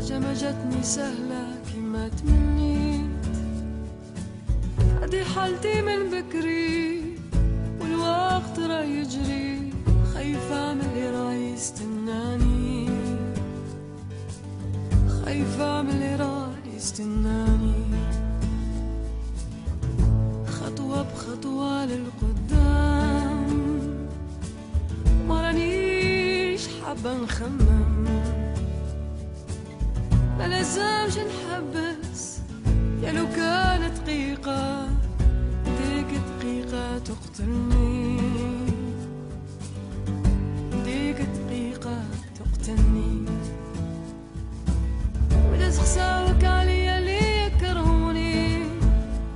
حاجة ما جتني سهلة كما تمنيت، هذه حالتي من بكري والوقت راه يجري، خايفة من اللي راه يستناني، خايفة من اللي راه يستناني. خطوة بخطوة للقدام، ما رانيش حابة نخمم، ما لازمش نحبس، يا لو كانت دقيقة ديك دقيقة تقتلني، ديك دقيقة تقتلني. ولا تخساوك عليا اللي يكرهوني،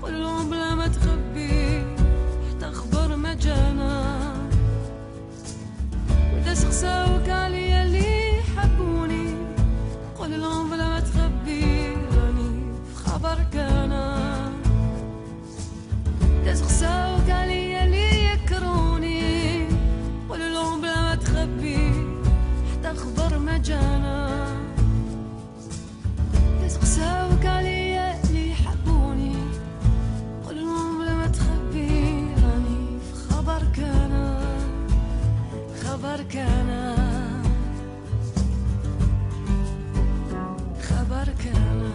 قولهم بلا ما تخبي حتى خبر ما جانا. ولا تخساوك عليا اللي يحبوني، قول لهم بلا ما تخبي راني في خبرك انا. لا تخساوك عليا اللي يكرهوني، قول لهم بلا ما تخبي حتى خبر ما جانا. لا تخساوك عليا اللي يحبوني، قول لهم بلا ما تخبي راني في خبرك انا، خبرك انا، خبرك أنا.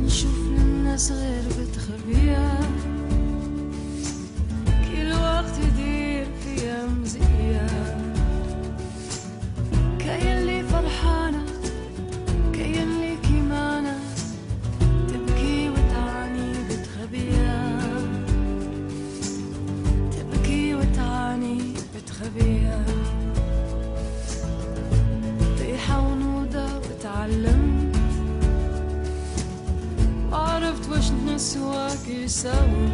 نشوف الناس غير بتخبيها، كل وقت يدير فيها مزية، كاين اللي فرحانة كاين اللي كيمانة، تبكي وتعاني بتخبيها، تبكي وتعاني بتخبيها. تعلمت وعرفت واش الناس هواك يساوي،